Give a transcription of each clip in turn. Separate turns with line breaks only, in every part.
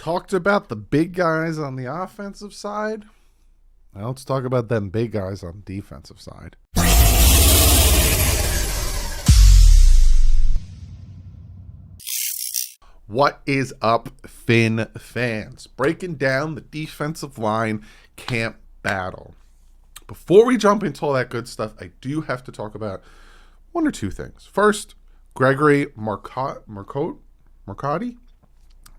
talked about the big guys on the offensive side. Now let's talk about them big guys on the defensive side. What is up, Finn fans? Breaking down the defensive line camp battle. Before we jump into all that good stuff, I do have to talk about one or two things. First, Gregory Marcotti.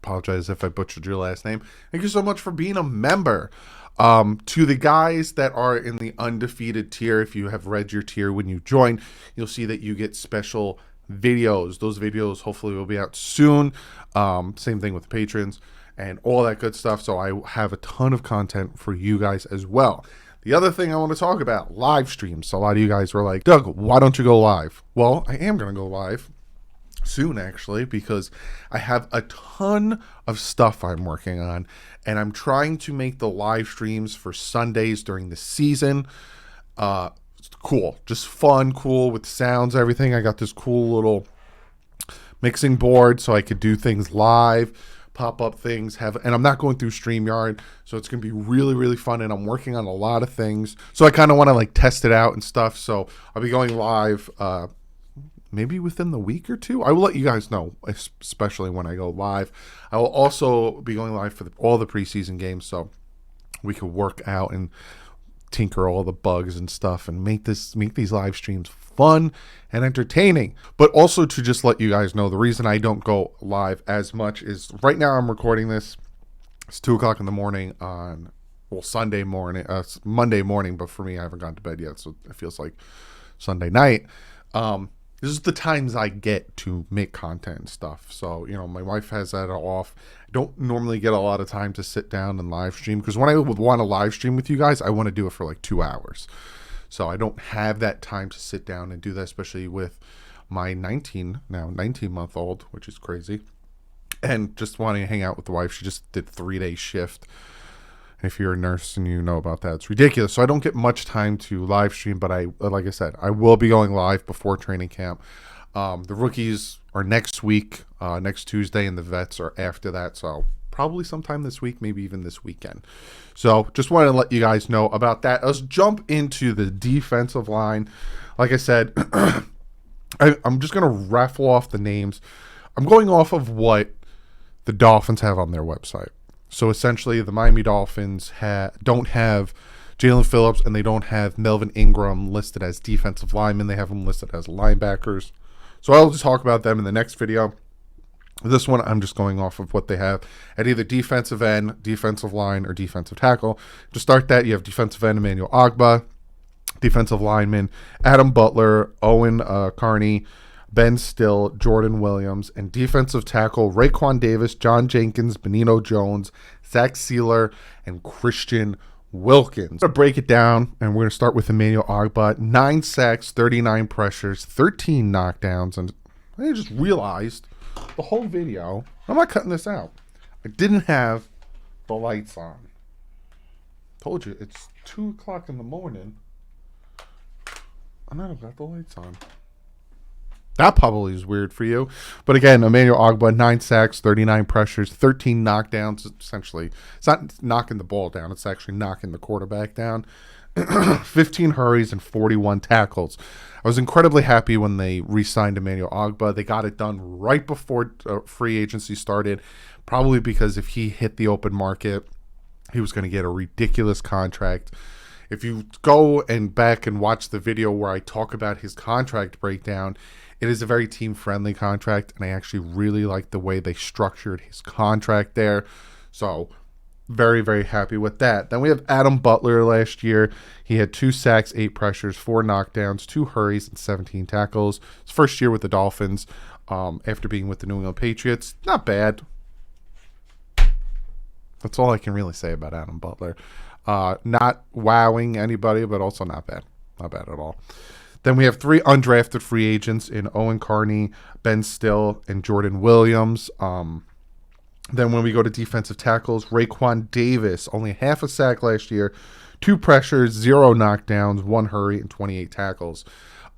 Apologize if I butchered your last name. Thank you so much for being a member. To the guys that are in the undefeated tier, if you have read your tier when you join, you'll see that you get special videos. Those videos hopefully will be out soon. Same thing with the patrons and all that good stuff. So I have a ton of content for you guys as well. The other thing I want to talk about, live streams. So a lot of you guys were like, Doug, why don't you go live? Well, I am going to go live soon, actually, because I have a ton of stuff I'm working on, and I'm trying to make the live streams for Sundays during the season cool, just fun, cool with sounds, everything. I got this cool little mixing board so I could do things live, pop up things, and I'm not going through StreamYard, so it's gonna be really, really fun. And I'm working on a lot of things, so I kind of want to like test it out and stuff. So I'll be going live maybe within the week or two. I will let you guys know, especially when I go live. I will also be going live for all the preseason games, so we can work out and tinker all the bugs and stuff and make these live streams fun and entertaining. But also to just let you guys know, the reason I don't go live as much is right now I'm recording this. It's 2:00 in the morning on Sunday morning, Monday morning, but for me, I haven't gone to bed yet, so it feels like Sunday night. This is the times I get to make content and stuff. So, my wife has that off. I don't normally get a lot of time to sit down and live stream, because when I would want to live stream with you guys, I want to do it for like 2 hours. So I don't have that time to sit down and do that, especially with my 19-month-old, which is crazy. And just wanting to hang out with the wife. She just did 3-day shift. If you're a nurse and you know about that, it's ridiculous. So I don't get much time to live stream, but like I said, I will be going live before training camp. The rookies are next week, next Tuesday, and the vets are after that. So probably sometime this week, maybe even this weekend. So just wanted to let you guys know about that. Let's jump into the defensive line. Like I said, I'm just going to raffle off the names. I'm going off of what the Dolphins have on their website. So essentially, the Miami Dolphins don't have Jalen Phillips, and they don't have Melvin Ingram listed as defensive linemen. They have them listed as linebackers. So I'll just talk about them in the next video. This one, I'm just going off of what they have at either defensive end, defensive line, or defensive tackle. To start that, you have defensive end Emmanuel Ogbah, defensive lineman Adam Butler, Owen Carney, Ben Still, Jordan Williams, and defensive tackle Raekwon Davis, John Jenkins, Benito Jones, Zach Sealer, and Christian Wilkins. I'm going to break it down, and we're going to start with Emmanuel Ogbah. 9 sacks, 39 pressures, 13 knockdowns, and I just realized the whole video, I'm not cutting this out, I didn't have the lights on. Told you, it's 2:00 in the morning. I never got the lights on. That probably is weird for you. But again, Emmanuel Ogbah, 9 sacks, 39 pressures, 13 knockdowns. Essentially, it's not knocking the ball down. It's actually knocking the quarterback down. 15 hurries and 41 tackles. I was incredibly happy when they re-signed Emmanuel Ogbah. They got it done right before free agency started, probably because if he hit the open market, he was going to get a ridiculous contract. If you go and back and watch the video where I talk about his contract breakdown, it is a very team-friendly contract, and I actually really like the way they structured his contract there. So very, very happy with that. Then we have Adam Butler last year. He had 2 sacks, 8 pressures, 4 knockdowns, 2 hurries, and 17 tackles. His first year with the Dolphins after being with the New England Patriots. Not bad. That's all I can really say about Adam Butler. Not wowing anybody, but also not bad. Not bad at all. Then we have 3 undrafted free agents in Owen Carney, Ben Still, and Jordan Williams. Then when we go to defensive tackles, Raekwon Davis, only half a sack last year, 2 pressures, 0 knockdowns, 1 hurry, and 28 tackles.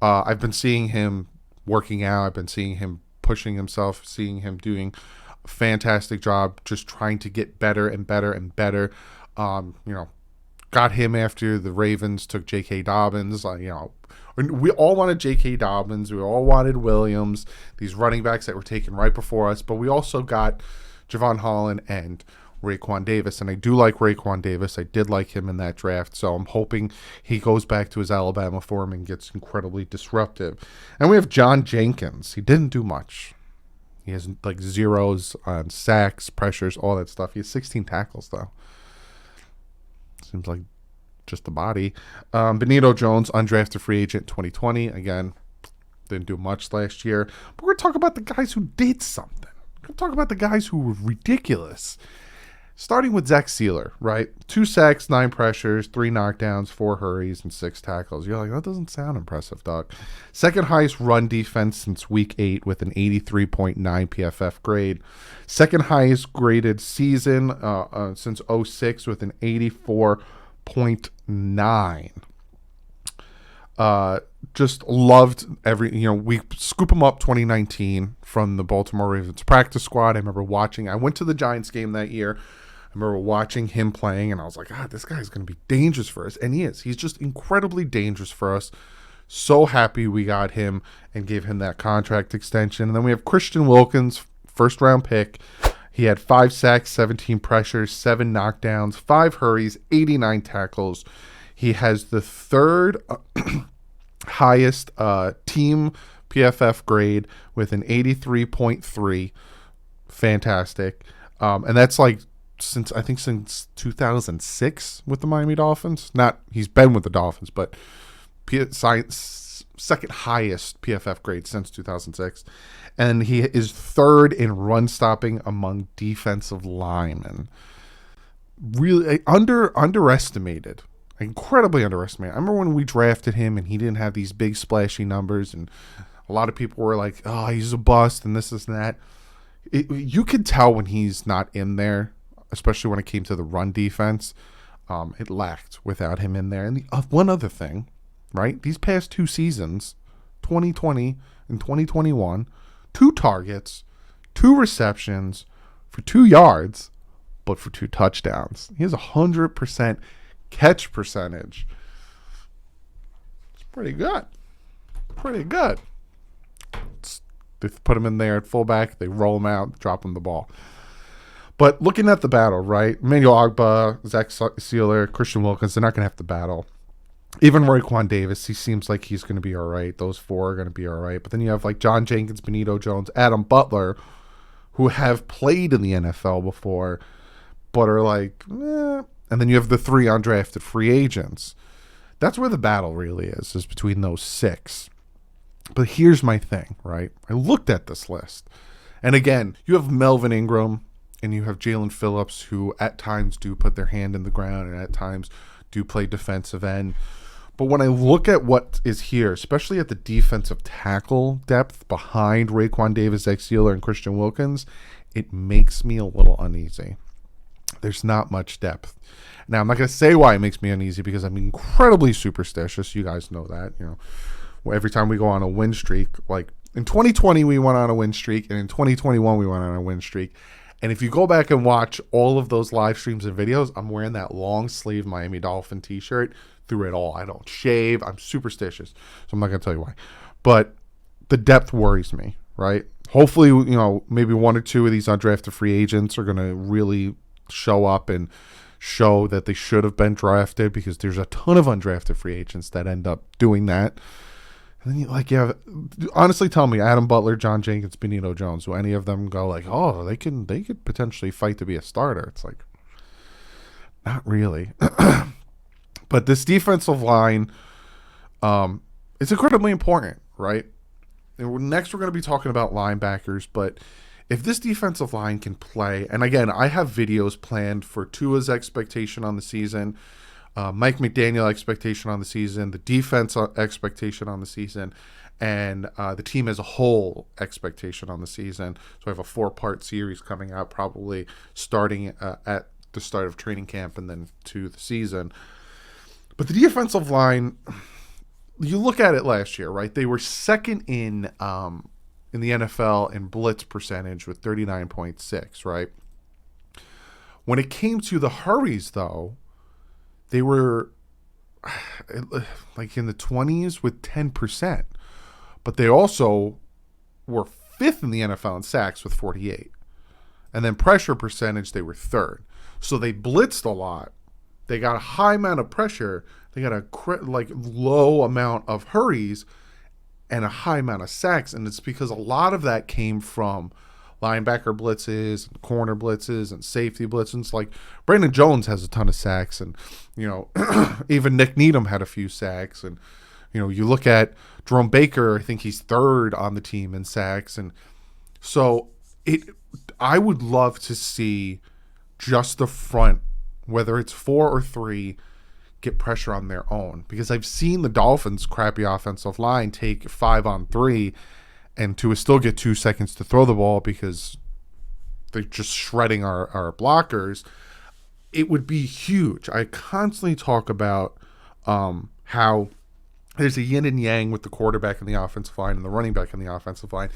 I've been seeing him working out. I've been seeing him pushing himself, seeing him doing fantastic job just trying to get better and better and better. Got him after the Ravens took J.K. Dobbins. We all wanted J.K. Dobbins. We all wanted Williams, these running backs that were taken right before us. But we also got Javon Holland and Raekwon Davis. And I do like Raekwon Davis. I did like him in that draft. So I'm hoping he goes back to his Alabama form and gets incredibly disruptive. And we have John Jenkins. He didn't do much. He has like zeros on sacks, pressures, all that stuff. He has 16 tackles, though. Seems like just the body. Benito Jones, undrafted free agent 2020. Again, didn't do much last year. But we're going to talk about the guys who did something. We're going to talk about the guys who were ridiculous. Starting with Zach Sealer, right? 2 sacks, 9 pressures, 3 knockdowns, 4 hurries, and 6 tackles. You're like, that doesn't sound impressive, Doug. Second highest run defense since week 8 with an 83.9 PFF grade. Second highest graded season since 06 with an 84.9. Just loved we scoop him up 2019 from the Baltimore Ravens practice squad. I remember watching. I went to the Giants game that year. I remember watching him playing, and I was like, this guy's going to be dangerous for us. And he is. He's just incredibly dangerous for us. So happy we got him and gave him that contract extension. And then we have Christian Wilkins, first-round pick. He had 5 sacks, 17 pressures, 7 knockdowns, 5 hurries, 89 tackles. He has the third highest team PFF grade with an 83.3. Fantastic. And that's like since 2006 with the Miami Dolphins. He's been with the Dolphins, but second highest PFF grade since 2006. And he is third in run stopping among defensive linemen. Really underestimated. Incredibly underestimated. I remember when we drafted him and he didn't have these big splashy numbers, and a lot of people were like, oh, he's a bust and this and that. You could tell when he's not in there, especially when it came to the run defense. It lacked without him in there. And one other thing, right? These past 2 seasons, 2020 and 2021, 2 targets, 2 receptions for 2 yards, but for 2 touchdowns. He has 100% catch percentage. It's pretty good. They put him in there at fullback. They roll him out, drop him the ball. But looking at the battle, right? Emmanuel Ogbah, Zach Sealer, Christian Wilkins, they're not going to have to battle. Even Raekwon Davis, he seems like he's going to be all right. Those 4 are going to be all right. But then you have like John Jenkins, Benito Jones, Adam Butler, who have played in the NFL before, but are like, eh. And then you have the 3 undrafted free agents. That's where the battle really is between those 6. But here's my thing, right? I looked at this list. And again, you have Melvin Ingram and you have Jalen Phillips, who at times do put their hand in the ground and at times do play defensive end. But when I look at what is here, especially at the defensive tackle depth behind Raekwon Davis, Zach Sealer, and Christian Wilkins, it makes me a little uneasy. There's not much depth. Now, I'm not going to say why it makes me uneasy because I'm incredibly superstitious. You guys know that. Every time we go on a win streak, like in 2020, we went on a win streak, and in 2021, we went on a win streak. And if you go back and watch all of those live streams and videos, I'm wearing that long sleeve Miami Dolphin t-shirt through it all. I don't shave. I'm superstitious. So I'm not going to tell you why. But the depth worries me, right? Hopefully, maybe 1 or 2 of these undrafted free agents are going to really show up and show that they should have been drafted, because there's a ton of undrafted free agents that end up doing that. And then honestly tell me, Adam Butler, John Jenkins, Benito Jones, do any of them go like, oh, they could potentially fight to be a starter? It's like, not really. But this defensive line is incredibly important, right? And next we're going to be talking about linebackers, but if this defensive line can play, and again, I have videos planned for Tua's expectation on the season, Mike McDaniel expectation on the season, the defense expectation on the season, and the team as a whole expectation on the season. So I have a 4-part series coming out, probably starting at the start of training camp and then to the season. But the defensive line, you look at it last year, right? They were second in in the NFL in blitz percentage with 39.6, right? When it came to the hurries, though, they were like in the 20s with 10%. But they also were fifth in the NFL in sacks with 48. And then pressure percentage, they were third. So they blitzed a lot. They got a high amount of pressure. They got a low amount of hurries and a high amount of sacks. And it's because a lot of that came from linebacker blitzes, and corner blitzes, and safety blitzes. Like Brandon Jones has a ton of sacks, and even Nick Needham had a few sacks. And you look at Jerome Baker, I think he's third on the team in sacks. And so I would love to see just the front, whether it's 4 or 3, get pressure on their own, because I've seen the Dolphins' crappy offensive line take 5-on-3 and to still get 2 seconds to throw the ball because they're just shredding our blockers. It would be huge. I constantly talk about how there's a yin and yang with the quarterback and the offensive line and the running back and the offensive line.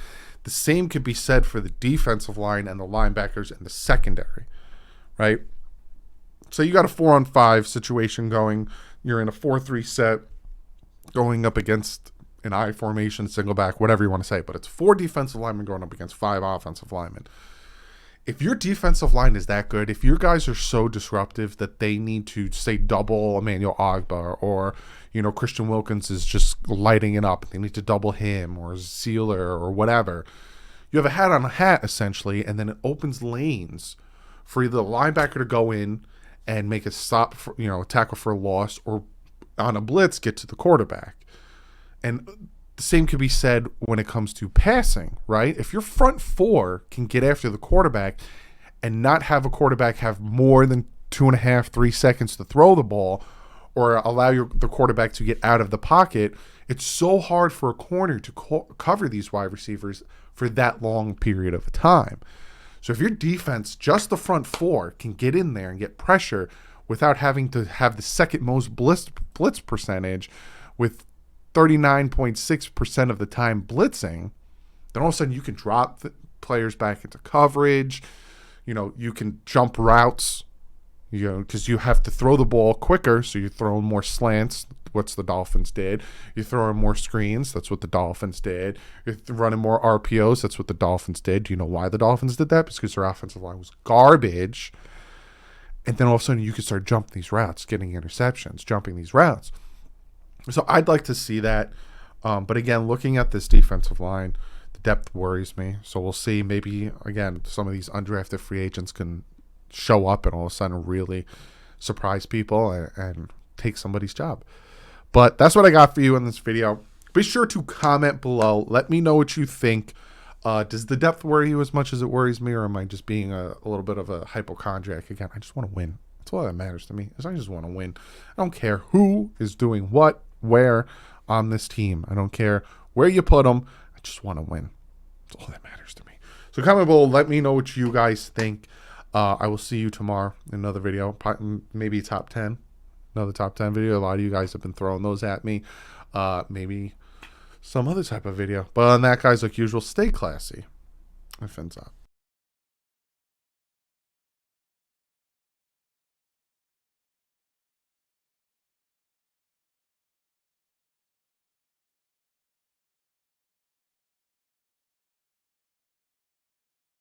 The same could be said for the defensive line and the linebackers and the secondary, right? So you got a 4-on-5 situation going. You're in a 4-3 set going up against an I formation, single back, whatever you want to say. But it's 4 defensive linemen going up against 5 offensive linemen. If your defensive line is that good, if your guys are so disruptive that they need to, say, double Emmanuel Ogbah, or, Christian Wilkins is just lighting it up, they need to double him, or Sealer, or whatever, you have a hat on a hat, essentially, and then it opens lanes for either the linebacker to go in and make a stop, for, a tackle for a loss, or on a blitz, get to the quarterback. And the same could be said when it comes to passing, right? If your front 4 can get after the quarterback and not have a quarterback have more than 2.5, 3 seconds to throw the ball, or allow the quarterback to get out of the pocket, it's so hard for a corner to cover these wide receivers for that long period of time. So if your defense, just the front 4, can get in there and get pressure without having to have the second most blitz percentage with 39.6% of the time blitzing, then all of a sudden you can drop the players back into coverage. You can jump routes, because you have to throw the ball quicker, so you're throwing more slants. What's the Dolphins did. You're throwing more screens. That's what the Dolphins did. You're running more RPOs. That's what the Dolphins did. Do you know why the Dolphins did that? Because their offensive line was garbage. And then all of a sudden you can start jumping these routes, getting interceptions, jumping these routes. So I'd like to see that. But again, looking at this defensive line, the depth worries me. So we'll see. Maybe, again, some of these undrafted free agents can show up and all of a sudden really surprise people and take somebody's job. But that's what I got for you in this video. Be sure to comment below. Let me know what you think. Does the depth worry you as much as it worries me, or am I just being a little bit of a hypochondriac? Again, I just want to win. That's all that matters to me, is I just want to win. I don't care who is doing what, where on this team. I don't care where you put them. I just want to win. That's all that matters to me. So comment below. Let me know what you guys think. I will see you tomorrow in another video, maybe top 10. Another top 10 video. A lot of you guys have been throwing those at me. Maybe some other type of video. But on that, guys, like usual, stay classy. My fins up.